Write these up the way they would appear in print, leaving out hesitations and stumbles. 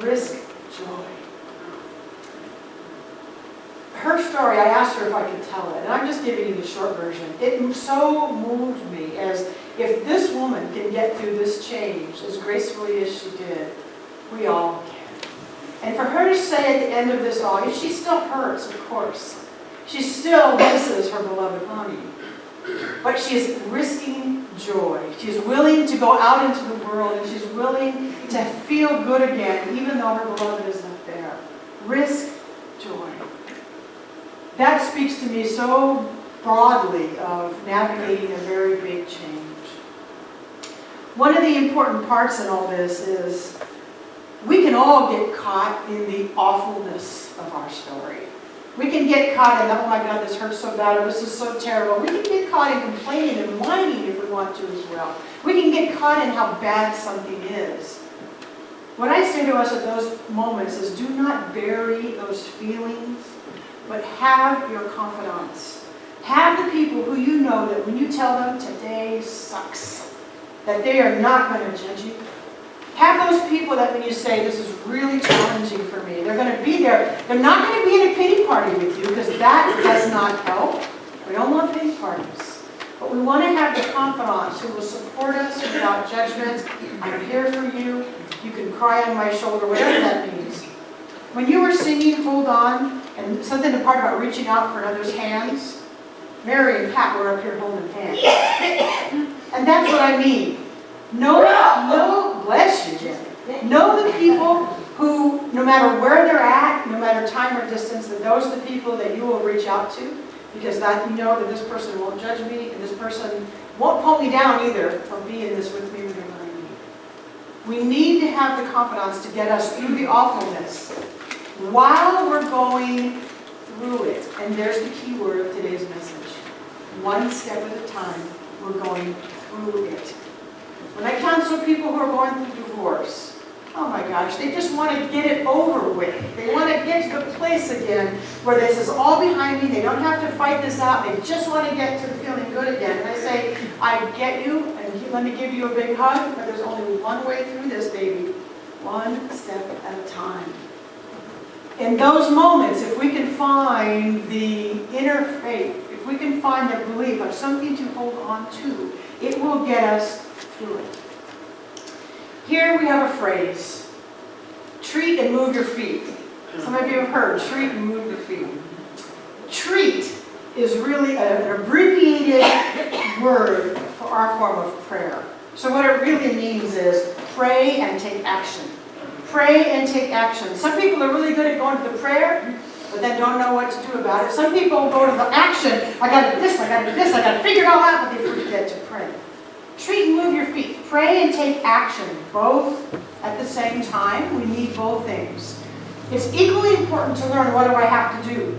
Risk joy. Her story, I asked her if I could tell it, and I'm just giving you the short version. It so moved me as if this woman can get through this change as gracefully as she did, we all can. And for her to say at the end of this all, she still hurts, of course. She still misses her beloved honey. But she is risking joy. She's willing to go out into the world, and she's willing to feel good again, even though her beloved is not there. Risk joy. That speaks to me so broadly of navigating a very big change. One of the important parts in all this is we can all get caught in the awfulness of our story. We can get caught in, oh my God, this hurts so bad, or this is so terrible. We can get caught in complaining and whining if we want to as well. We can get caught in how bad something is. What I say to us at those moments is do not bury those feelings, but have your confidants. Have the people who you know that when you tell them today sucks, that they are not going to judge you. Have those people that when you say this is really challenging for me, they're going to be there. They're not going to be in a pity party with you because that does not help. We don't want pity parties. But we want to have the confidants who will support us without judgment. I'm here for you. You can cry on my shoulder, whatever that means. When you were singing Hold On, and something the part about reaching out for another's hands, Mary and Pat were up here holding hands. And that's what I mean. Bless you, Jen. Know the people who, no matter where they're at, no matter time or distance, that those are the people that you will reach out to, because that you know that this person won't judge me, and this person won't pull me down either for being this with me when I need. We need to have the confidence to get us through the awfulness while we're going through it. And there's the key word of today's message. One step at a time, we're going through it. When I counsel people who are going through divorce, oh my gosh, they just want to get it over with. They want to get to the place again where this is all behind me. They don't have to fight this out. They just want to get to the feeling good again. And I say, I get you, and let me give you a big hug, but there's only one way through this, baby. One step at a time. In those moments, if we can find the inner faith, if we can find the belief of something to hold on to, it will get us through it. Here we have a phrase, treat and move your feet. Some of you have heard, treat and move your feet. Treat is really an abbreviated word for our form of prayer. So what it really means is pray and take action. Pray and take action. Some people are really good at going to the prayer, but then don't know what to do about it. Some people go to the action, I got to do this, I got to do this, I got to figure it all out, but they forget to pray. Treat and move your feet. Pray and take action, both at the same time. We need both things. It's equally important to learn what do I have to do.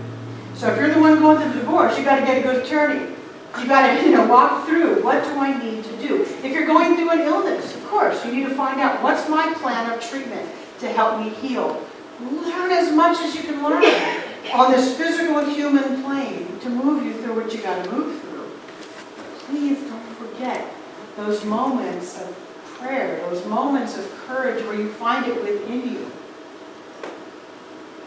So if you're the one going through the divorce, you got to get a good attorney. You got to walk through what do I need to do. If you're going through an illness, of course, you need to find out what's my plan of treatment to help me heal. Learn as much as you can learn on this physical and human plane to move you through what you got to move through. Please don't forget those moments of prayer, those moments of courage where you find it within you.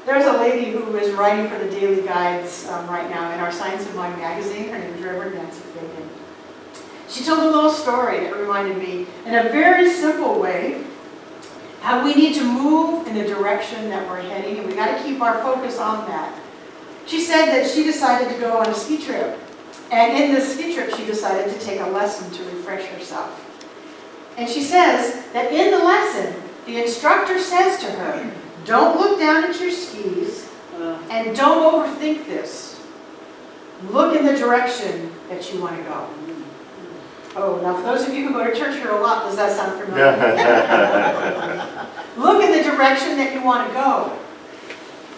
There's a lady who is writing for the Daily Guides right now in our Science of Mind magazine. Her name is Reverend Nancy Fagan. She told a little story that reminded me, in a very simple way, how we need to move in the direction that we're heading, and we got to keep our focus on that. She said that she decided to go on a ski trip. And in this ski trip, she decided to take a lesson to refresh herself. And she says that in the lesson, the instructor says to her, don't look down at your skis and don't overthink this. Look in the direction that you want to go. Oh, now for those of you who go to church here a lot, does that sound familiar? Look in the direction that you want to go.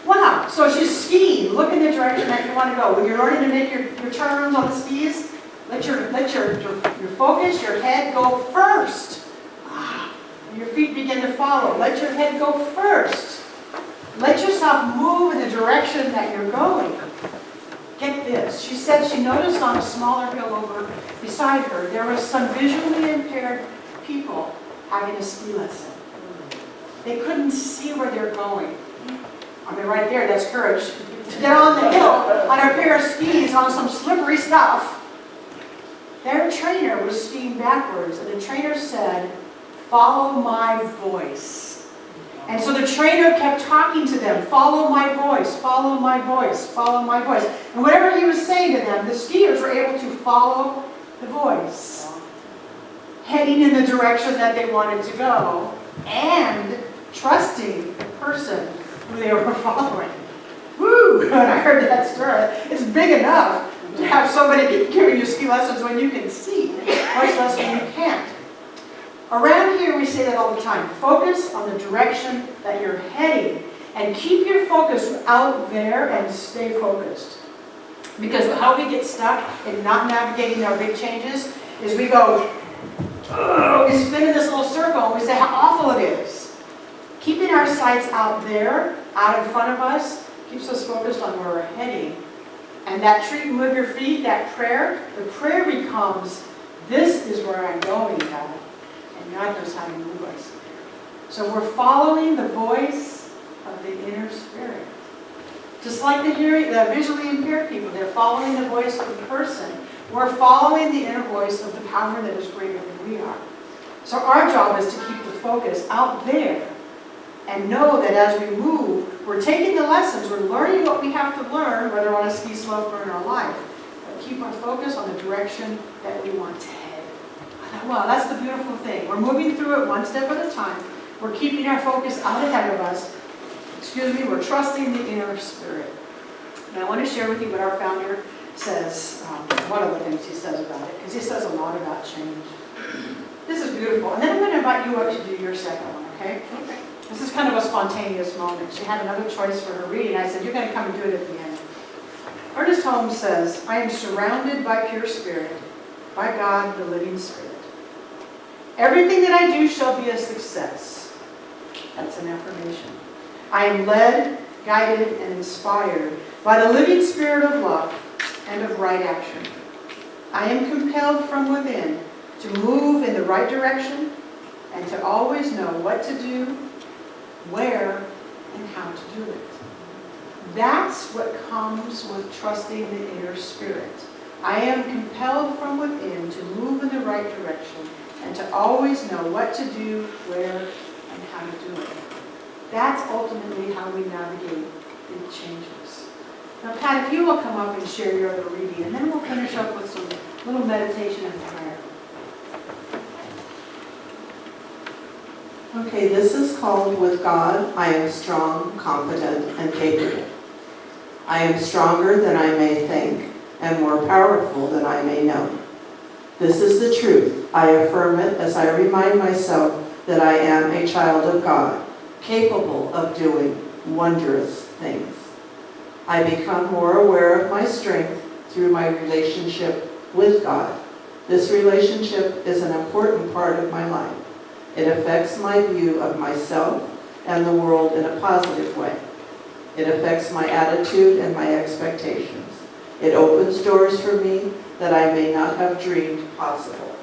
Wow, so she's skiing. Look in the direction that you want to go. When you're learning to make your turns on the skis, let your focus, your head go first. Your feet begin to follow. Let your head go first. Let yourself move in the direction that you're going. Get this. She said she noticed on a smaller hill over beside her, there was some visually impaired people having a ski lesson. They couldn't see where they're going. I mean, right there, that's courage. To get on the hill on a pair of skis on some slippery stuff. Their trainer was skiing backwards, and the trainer said, "Follow my voice." And so the trainer kept talking to them, "Follow my voice, follow my voice, follow my voice." And whatever he was saying to them, the skiers were able to follow the voice, heading in the direction that they wanted to go, and trusting the person who they were following. Woo! When I heard that story, it's big enough to have somebody giving you ski lessons when you can see, much less when you can't. Around here, we say that all the time. Focus on the direction that you're heading, and keep your focus out there and stay focused. Because how we get stuck in not navigating our big changes is we go, we spin in this little circle, and we say how awful it is. Keeping our sights out there, out in front of us, keeps us focused on where we're heading. And that treat and move your feet, that prayer, the prayer becomes, "This is where I'm going, God." And God knows how to move us. So we're following the voice of the inner spirit. Just like the visually impaired people, they're following the voice of the person. We're following the inner voice of the power that is greater than we are. So our job is to keep the focus out there and know that as we move, we're taking the lessons, we're learning what we have to learn, whether on a ski slope or in our life. But keep our focus on the direction that we want to head. Well, that's the beautiful thing. We're moving through it one step at a time. We're keeping our focus out ahead of us. We're trusting the inner spirit. And I want to share with you what our founder says, one of the things he says about it, because he says a lot about change. This is beautiful. And then I'm going to invite you up to do your second one, okay? Okay. This is kind of a spontaneous moment. She had another choice for her reading. I said, you're going to come and do it at the end. Ernest Holmes says, "I am surrounded by pure spirit, by God, the living spirit. Everything that I do shall be a success." That's an affirmation. "I am led, guided, and inspired by the living spirit of love and of right action. I am compelled from within to move in the right direction and to always know what to do, where, and how to do it." That's what comes with trusting the inner spirit. I am compelled from within to move in the right direction and to always know what to do, where, and how to do it. That's ultimately how we navigate big changes. Now, Pat, if you will come up and share your other reading, and then we'll finish up with some little meditation and prayer. Okay, this is called "With God, I am strong, confident, and capable. I am stronger than I may think, and more powerful than I may know. This is the truth. I affirm it as I remind myself that I am a child of God, capable of doing wondrous things. I become more aware of my strength through my relationship with God. This relationship is an important part of my life. It affects my view of myself and the world in a positive way. It affects my attitude and my expectations. It opens doors for me that I may not have dreamed possible.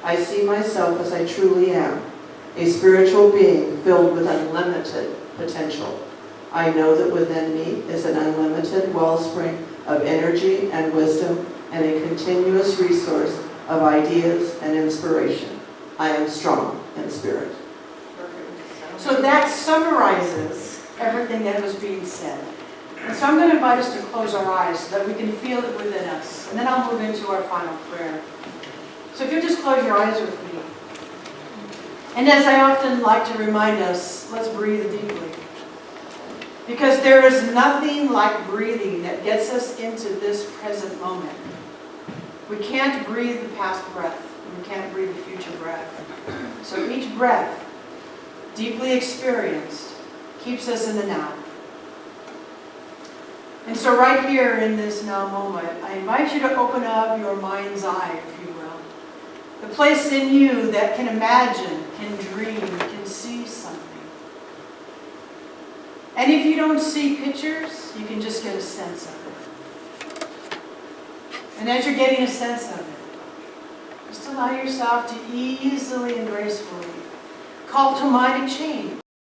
I see myself as I truly am, a spiritual being filled with unlimited potential. I know that within me is an unlimited wellspring of energy and wisdom and a continuous resource of ideas and inspiration. I am strong in spirit. So that summarizes everything that was being said. And so I'm going to invite us to close our eyes so that we can feel it within us. And then I'll move into our final prayer. So if you just close your eyes with me. And as I often like to remind us, let's breathe deeply. Because there is nothing like breathing that gets us into this present moment. We can't breathe the past breath. We can't breathe the future breath. So each breath, deeply experienced, keeps us in the now. And so right here in this now moment, I invite you to open up your mind's eye, if you will. The place in you that can imagine, can dream, can see something. And if you don't see pictures, you can just get a sense of it. And as you're getting a sense of it, just allow yourself to easily and gracefully call to mind a change.